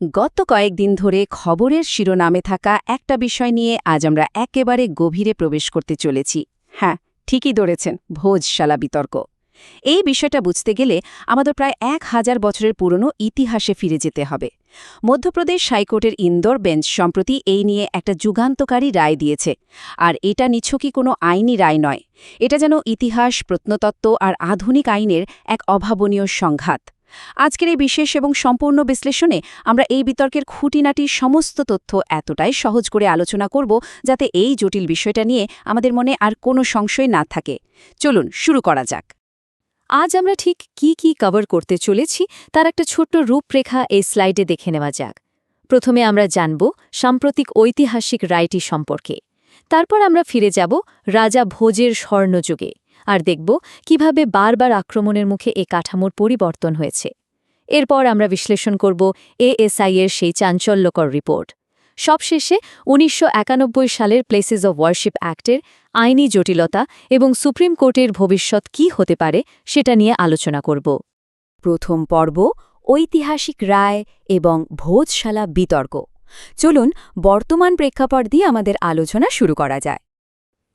গত কয়েকদিন ধরে খবরের শিরোনামে থাকা একটা বিষয় নিয়ে আজ আমরা একেবারে গভীরে প্রবেশ করতে চলেছি। হ্যাঁ, ঠিকই ধরেছেন, ভোজশালা বিতর্ক। এই বিষয়টা বুঝতে গেলে আমাদের প্রায় 1000 বছরের পুরনো ইতিহাসে ফিরে যেতে হবে। মধ্যপ্রদেশ হাইকোর্টের ইন্দোর বেঞ্চ সম্প্রতি এই নিয়ে একটা যুগান্তকারী রায় দিয়েছে। আর এটা নিছকই কোনো আইনি রায় নয়, এটা যেন ইতিহাস, প্রত্নতত্ত্ব আর আধুনিক আইনের এক অভাবনীয় সংঘাত। আজকের এই বিশেষ এবং সম্পূর্ণ বিশ্লেষণে আমরা এই বিতর্কের খুঁটিনাটি সমস্ত তথ্য এতটাই সহজ করে আলোচনা করব যাতে এই জটিল বিষয়টা নিয়ে আমাদের মনে আর কোনো সংশয় না থাকে। চলুন শুরু করা যাক। আজ আমরা ঠিক কি কভার করতে চলেছি তার একটা ছোট্ট রূপরেখা এই স্লাইডে দেখে নেওয়া যাক। প্রথমে আমরা জানব সাম্প্রতিক ঐতিহাসিক রায়টি সম্পর্কে। তারপর আমরা ফিরে যাব রাজা ভোজের স্বর্ণযুগে আর দেখব কিভাবে বারবার আক্রমণের মুখে এ কাঠামোর পরিবর্তন হয়েছে। এরপর আমরা বিশ্লেষণ করব এএসআই এর সেই চাঞ্চল্যকর রিপোর্ট। সবশেষে ১৯৯১ সালের প্লেসেস অব ওয়ারশিপ অ্যাক্টের আইনি জটিলতা এবং সুপ্রিম কোর্টের ভবিষ্যৎ কী হতে পারে সেটা নিয়ে আলোচনা করব। প্রথম পর্ব, ঐতিহাসিক রায় এবং ভোজশালা বিতর্ক। চলুন বর্তমান প্রেক্ষাপট দিয়ে আমাদের আলোচনা শুরু করা যায়।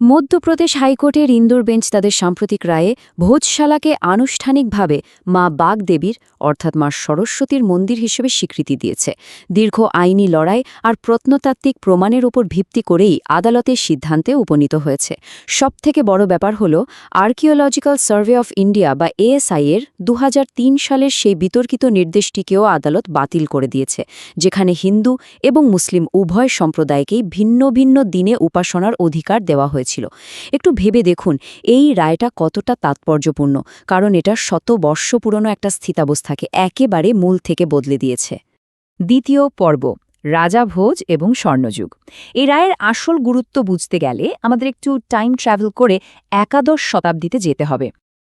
মধ্যপ্রদেশ হাইকোর্টের ইন্দোর বেঞ্চ তাদের সাম্প্রতিক রায়ে ভোজশালাকে আনুষ্ঠানিকভাবে মা বাগদেবীর অর্থাৎ মা সরস্বতীর মন্দির হিসেবে স্বীকৃতি দিয়েছে। দীর্ঘ আইনি লড়াই আর প্রত্নতাত্ত্বিক প্রমাণের ওপর ভিত্তি করেই আদালতের সিদ্ধান্তে উপনীত হয়েছে। সবথেকে বড় ব্যাপার হল আর্কিওলজিক্যাল সার্ভে অফ ইন্ডিয়া বা এএসআই এর ২০০৩ সালের সেই বিতর্কিত নির্দেশটিকেও আদালত বাতিল করে দিয়েছে, যেখানে হিন্দু এবং মুসলিম উভয় সম্প্রদায়কেই ভিন্ন ভিন্ন দিনে উপাসনার অধিকার দেওয়া হয়েছে। একটু ভেবে দেখুন এই রায়টা কতটা তাৎপর্যপূর্ণ, কারণ এটা শত বর্ষ পুরনো একটা স্থিতাবস্থাকে একেবারে মূল থেকে বদলে দিয়েছে। দ্বিতীয় পর্ব, রাজা ভোজ এবং স্বর্ণযুগ। এই রায়ের আসল গুরুত্ব বুঝতে গেলে আমাদের একটু টাইম ট্রাভেল করে একাদশ শতাব্দীতে যেতে হবে।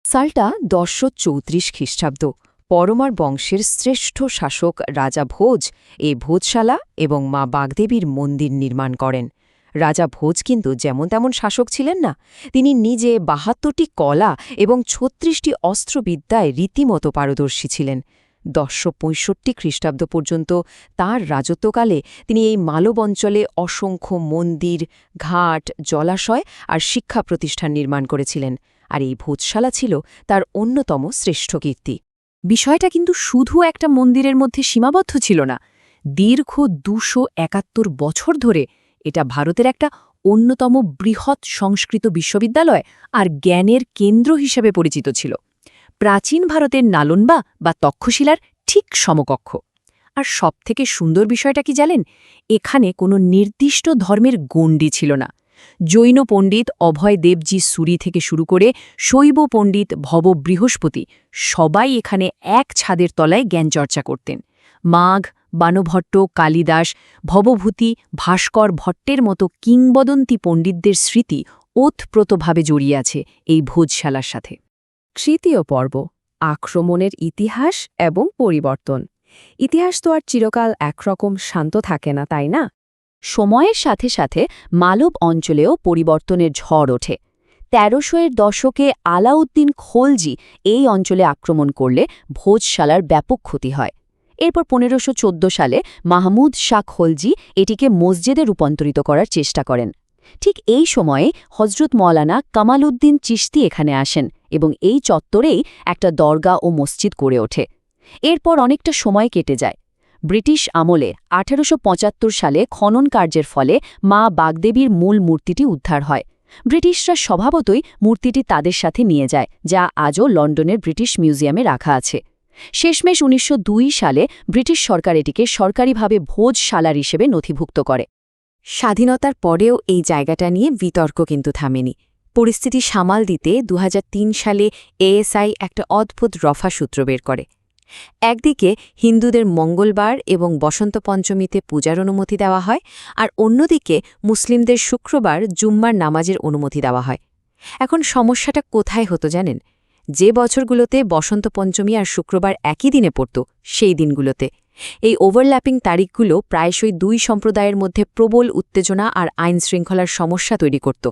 সালটা ১০৩৪ খ্রিস্টাব্দ। পরমার বংশের শ্রেষ্ঠ শাসক রাজা ভোজ এই ভোজশালা এবং মা বাগদেবীর মন্দির নির্মাণ করেন। রাজা ভোজ কিন্তু যেমন তেমন শাসক ছিলেন না, তিনি নিজে ৭২টি কলা এবং ৩৬টি অস্ত্রবিদ্যায় রীতিমতো পারদর্শী ছিলেন। ১০৬৫ খ্রিস্টাব্দ পর্যন্ত তাঁর রাজত্বকালে তিনি এই মালব অঞ্চলে অসংখ্য মন্দির, ঘাট, জলাশয় আর শিক্ষা প্রতিষ্ঠান নির্মাণ করেছিলেন, আর এই ভোজশালা ছিল তার অন্যতম শ্রেষ্ঠ কীর্তি। বিষয়টা কিন্তু শুধু একটা মন্দিরের মধ্যে সীমাবদ্ধ ছিল না। দীর্ঘ ২৭১ বছর ধরে এটা ভারতের একটা অন্যতম বৃহৎ সংস্কৃত বিশ্ববিদ্যালয় আর জ্ঞানের কেন্দ্র হিসেবে পরিচিত ছিল। প্রাচীন ভারতের নালন্দা বা তক্ষশিলার ঠিক সমকক্ষ। আর সবথেকে সুন্দর বিষয়টা কি জানেন? এখানে কোনো নির্দিষ্ট ধর্মের গণ্ডি ছিল না। জৈন পণ্ডিত অভয় দেবজি সুরি থেকে শুরু করে শৈব পণ্ডিত ভব বৃহস্পতি সবাই এখানে এক ছাদের তলায় জ্ঞানচর্চা করতেন। মাঘ, বানভট্ট, কালিদাস, ভবভূতি, ভাস্কর ভট্টের মতো কিংবদন্তি পণ্ডিতদের স্মৃতি ওতপ্রোতভাবে জড়িয়ে আছে এই ভোজশালার সাথে। তৃতীয় পর্ব, আক্রমণের ইতিহাস এবং পরিবর্তন। ইতিহাস তো আর চিরকাল একরকম শান্ত থাকে না, তাই না? সময়ের সাথে সাথে মালব অঞ্চলেও পরিবর্তনের ঝড় ওঠে। ১৩০০-এর দশকে আলাউদ্দিন খলজি এই অঞ্চলে আক্রমণ করলে ভোজশালার ব্যাপক ক্ষতি হয়। এরপর ১৫১৪ সালে মাহমুদ শাহ খলজি এটিকে মসজিদে রূপান্তরিত করার চেষ্টা করেন। ঠিক এই সময়ে হজরত মওলানা কামাল উদ্দিন চিশতি এখানে আসেন এবং এই চত্বরেই একটা দরগা ও মসজিদ গড়ে ওঠে। এরপর অনেকটা সময় কেটে যায়। ব্রিটিশ আমলে ১৮৭৫ সালে খনন কার্যের ফলে মা বাগদেবীর মূল মূর্তিটি উদ্ধার হয়। ব্রিটিশরা স্বভাবতই মূর্তিটি তাদের সাথে নিয়ে যায়, যা আজও লন্ডনের ব্রিটিশ মিউজিয়ামে রাখা আছে। শেষমেশ ১৯০২ সালে ব্রিটিশ সরকার এটিকে সরকারিভাবে ভোজশালার হিসেবে নথিভুক্ত করে। স্বাধীনতার পরেও এই জায়গাটা নিয়ে বিতর্ক কিন্তু থামেনি। পরিস্থিতি সামাল দিতে ২০০৩ সালে এএসআই একটা অদ্ভুত রফা সূত্র বের করে। একদিকে হিন্দুদের মঙ্গলবার এবং বসন্ত পঞ্চমীতে পূজার অনুমতি দেওয়া হয়, আর অন্যদিকে মুসলিমদের শুক্রবার জুম্মার নামাজের অনুমতি দেওয়া হয়। এখন সমস্যাটা কোথায় হতো জানেন? যে বছরগুলোতে বসন্ত পঞ্চমী আর শুক্রবার একই দিনে পড়ত, সেই দিনগুলোতে এই ওভারল্যাপিং তারিখগুলো প্রায়শই দুই সম্প্রদায়ের মধ্যে প্রবল উত্তেজনা আর আইন শৃঙ্খলার সমস্যা তৈরি করত,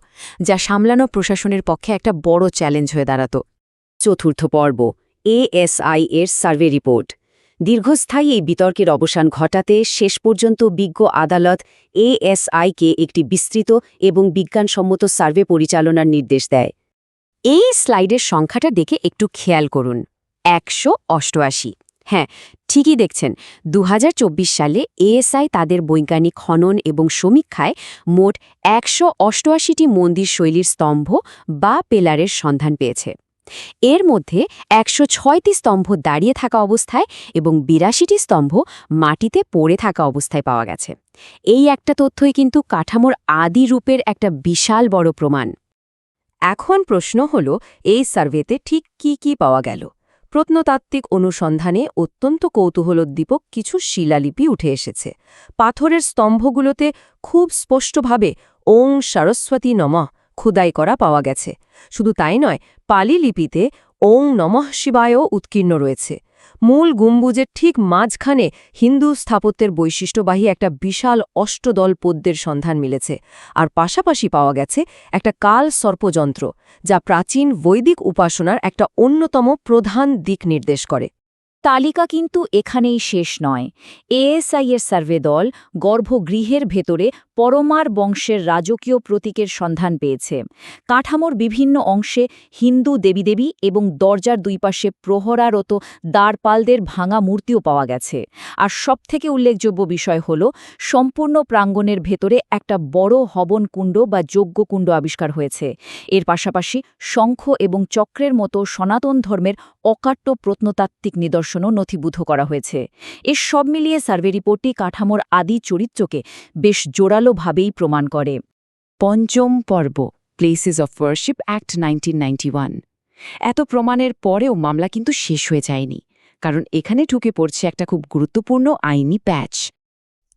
যা সামলানো প্রশাসনের পক্ষে একটা বড় চ্যালেঞ্জ হয়ে দাঁড়াত। চতুর্থ পর্ব, এএসআই এর সার্ভে রিপোর্ট। দীর্ঘস্থায়ী এই বিতর্কের অবসান ঘটাতে শেষ পর্যন্ত বিজ্ঞ আদালত এএসআইকে একটি বিস্তৃত এবং বিজ্ঞানসম্মত সার্ভে পরিচালনার নির্দেশ দেয়। এই স্লাইডের সংখ্যাটা দেখে একটু খেয়াল করুন, 188। হ্যাঁ, ঠিকই দেখছেন, 2024 সালে এএসআই তাদের বৈজ্ঞানিক খনন এবং সমীক্ষায় মোট 188টি মন্দির শৈলীর স্তম্ভ বা পেলারের সন্ধান পেয়েছে। এর মধ্যে 106টি স্তম্ভ দাঁড়িয়ে থাকা অবস্থায় এবং 82টি স্তম্ভ মাটিতে পড়ে থাকা অবস্থায় পাওয়া গেছে। এই একটা তথ্যই কিন্তু কাঠামোর আদি রূপের একটা বিশাল বড় প্রমাণ। এখন প্রশ্ন হল, এই সার্ভেতে ঠিক কি পাওয়া গেল? প্রত্নতাত্ত্বিক অনুসন্ধানে অত্যন্ত কৌতূহলোদ্দীপক কিছু শিলালিপি উঠে এসেছে। পাথরের স্তম্ভগুলোতে খুব স্পষ্টভাবে ওং সরস্বতী নমঃ খোদাই করা পাওয়া গেছে। শুধু তাই নয়, পালি লিপিতে ওং নমঃ শিবায়ও উৎকীর্ণ রয়েছে। মূল গম্বুজের ঠিক মাঝখানে হিন্দু স্থাপত্যের বৈশিষ্ট্যবাহী একটা বিশাল অষ্টদল পদ্মের সন্ধান মিলেছে। আর পাশাপাশি পাওয়া গেছে একটা কাল সর্পযন্ত্র, যা প্রাচীন বৈদিক উপাসনার একটা অন্যতম প্রধান দিক নির্দেশ করে। তালিকা কিন্তু এখানেই শেষ নয়। এএসআই-এর সার্ভে দল গর্ভগৃহের ভেতরে পরমার বংশের রাজকীয় প্রতীকের সন্ধান পেয়েছে। কাঠামোর বিভিন্ন অংশে হিন্দু দেবীদেবী এবং দরজার দুই পাশে প্রহরারত দ্বারপালদের ভাঙা মূর্তিও পাওয়া গেছে। আর সবথেকে উল্লেখযোগ্য বিষয় হল, সম্পূর্ণ প্রাঙ্গণের ভেতরে একটা বড় হবনকুণ্ড বা যজ্ঞকুণ্ড আবিষ্কার হয়েছে। এর পাশাপাশি শঙ্খ এবং চক্রের মতো সনাতন ধর্মের অকাট্য প্রত্নতাত্ত্বিক নিদর্শনও নথিবদ্ধ করা হয়েছে। এর সব মিলিয়ে সার্ভে রিপোর্টটি কাঠামোর আদি চরিত্রকে বেশ জোরালোভাবেই প্রমাণ করে। পঞ্চম পর্ব, প্লেসেস অফ ওয়ারশিপ অ্যাক্ট 1991। এত প্রমাণের পরেও মামলা কিন্তু শেষ হয়ে যায়নি, কারণ এখানে ঢুকে পড়ছে একটা খুব গুরুত্বপূর্ণ আইনি প্যাচ।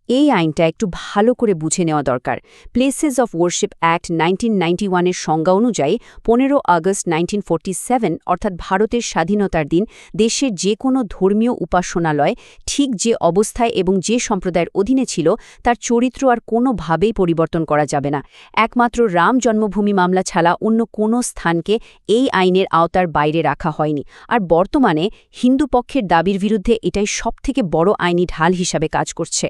এই আইনটা একটু ভালো করে বুঝে নেওয়া দরকার। প্লেসেস অফ ওয়ারশিপ অ্যাক্ট 1991-এর সংজ্ঞা অনুযায়ী 15 আগস্ট 1947 অর্থাৎ ভারতের স্বাধীনতার দিন দেশের যে কোনো ধর্মীয় উপাসনালয় ঠিক যে অবস্থায় এবং যে সম্প্রদায়ের অধীনে ছিল তার চরিত্র আর কোনোভাবেই পরিবর্তন করা যাবে না। একমাত্র রাম জন্মভূমি মামলা ছাড়া অন্য কোনো স্থানকে এই আইনের আওতার বাইরে রাখা হয়নি। আর বর্তমানে হিন্দু পক্ষের দাবির বিরুদ্ধে এটাই সবথেকে বড় আইনি ঢাল হিসাবে কাজ করছে।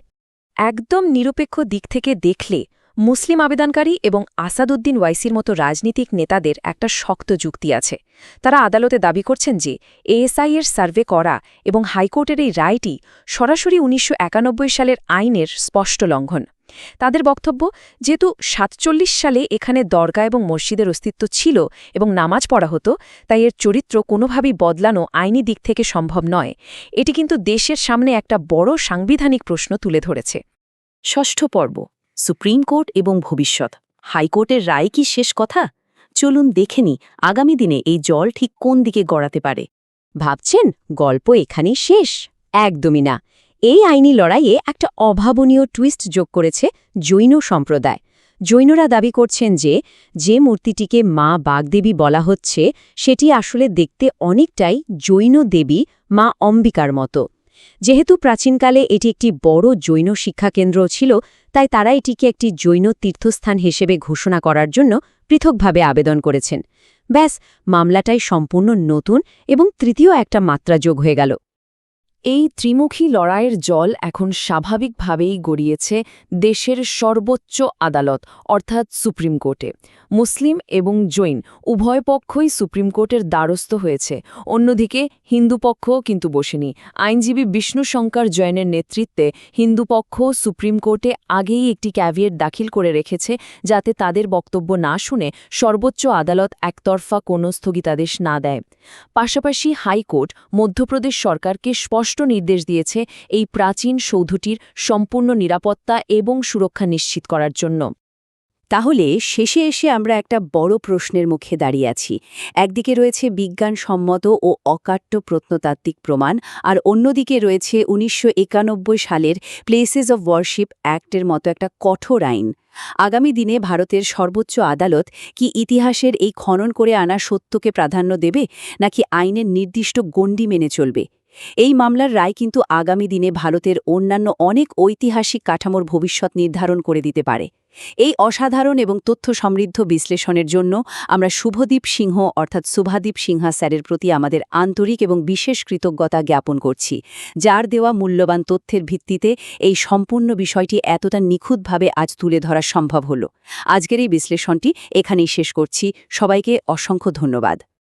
একদম নিরপেক্ষ দিক থেকে দেখলে মুসলিম আবেদনকারী এবং আসাদুদ্দিন ওয়াইসির মতো রাজনীতিক নেতাদের একটা শক্ত যুক্তি আছে। তারা আদালতে দাবি করছেন যে এএসআই-এর সার্ভে করা এবং হাইকোর্টের এই রায়টি সরাসরি 1991 সালের আইনের স্পষ্ট লঙ্ঘন। তাদের বক্তব্য, যেহেতু 47 সালে এখানে দরগা এবং মসজিদের অস্তিত্ব ছিল এবং নামাজ পড়া হতো, তাই এর চরিত্র কোনোভাবেই বদলানো আইনি দিক থেকে সম্ভব নয়। এটি কিন্তু দেশের সামনে একটা বড় সাংবিধানিক প্রশ্ন তুলে ধরেছে। ষষ্ঠ পর্ব, সুপ্রিম কোর্ট এবং ভবিষ্যৎ। হাইকোর্টের রায় কি শেষ কথা? চলুন দেখে নিই আগামী দিনে এই জল ঠিক কোন দিকে গড়াতে পারে। ভাবছেন গল্প এখানেই শেষ? একদমই না। এই আইনি লড়াইয়ে একটা অভাবনীয় টুইস্ট যোগ করেছে জৈন সম্প্রদায়। জৈনরা দাবি করছেন যে মূর্তিটিকে মা বাগদেবী বলা হচ্ছে সেটি আসলে দেখতে অনেকটাই জৈন দেবী মা অম্বিকার মতো। যেহেতু প্রাচীনকালে এটি একটি বড় জৈন শিক্ষাকেন্দ্র ছিল, তাই তারা এটিকে একটি জৈন তীর্থস্থান হিসেবে ঘোষণা করার জন্য পৃথকভাবে আবেদন করেছেন। ব্যাস, মামলাটাই সম্পূর্ণ নতুন এবং তৃতীয় একটা মাত্রা যোগ হয়ে গেল। এই ত্রিমুখী লড়াইয়ের জল এখন স্বাভাবিকভাবেই গড়িয়েছে দেশের সর্বোচ্চ আদালত অর্থাৎ সুপ্রিম কোর্টে। মুসলিম এবং জৈন উভয় পক্ষই সুপ্রিম কোর্টের দ্বারস্থ হয়েছে। অন্যদিকে হিন্দু পক্ষও কিন্তু বসেনি। আইনজীবী বিষ্ণু শঙ্কর জৈনের নেতৃত্বে হিন্দু পক্ষ সুপ্রিম কোর্টে আগেই একটি ক্যাভিয়েট দাখিল করে রেখেছে, যাতে তাদের বক্তব্য না শুনে সর্বোচ্চ আদালত একতরফা কোনো স্থগিতাদেশ না দেয়। পাশাপাশি হাইকোর্ট মধ্যপ্রদেশ সরকারকে স্পষ্ট নির্দেশ দিয়েছে এই প্রাচীন সৌধটির সম্পূর্ণ নিরাপত্তা এবং সুরক্ষা নিশ্চিত করার জন্য। তাহলে শেষে এসে আমরা একটা বড় প্রশ্নের মুখে দাঁড়িয়ে আছি। একদিকে রয়েছে বিজ্ঞানসম্মত ও অকাট্য প্রত্নতাত্ত্বিক প্রমাণ, আর অন্যদিকে রয়েছে 1991 সালের প্লেসেস অব ওয়ারশিপ অ্যাক্টের মতো একটা কঠোর আইন। আগামী দিনে ভারতের সর্বোচ্চ আদালত কি ইতিহাসের এই খনন করে আনা সত্যকে প্রাধান্য দেবে, নাকি আইনের নির্দিষ্ট গণ্ডি মেনে চলবে? এই মামলার রায় কিন্তু আগামী দিনে ভারতের অন্যান্য অনেক ঐতিহাসিক কাঠামোর ভবিষ্যৎ নির্ধারণ করে দিতে পারে। এই অসাধারণ এবং তথ্য সমৃদ্ধ বিশ্লেষণের জন্য আমরা শুভদীপ সিংহ অর্থাৎ শুভাদীপ সিনহা স্যারের প্রতি আমাদের আন্তরিক এবং বিশেষ কৃতজ্ঞতা জ্ঞাপন করছি, যার দেওয়া মূল্যবান তথ্যের ভিত্তিতে এই সম্পূর্ণ বিষয়টি এতটা নিখুঁতভাবে আজ তুলে ধরা সম্ভব হলো। আজকের এই বিশ্লেষণটি এখানেই শেষ করছি। সবাইকে অসংখ্য ধন্যবাদ।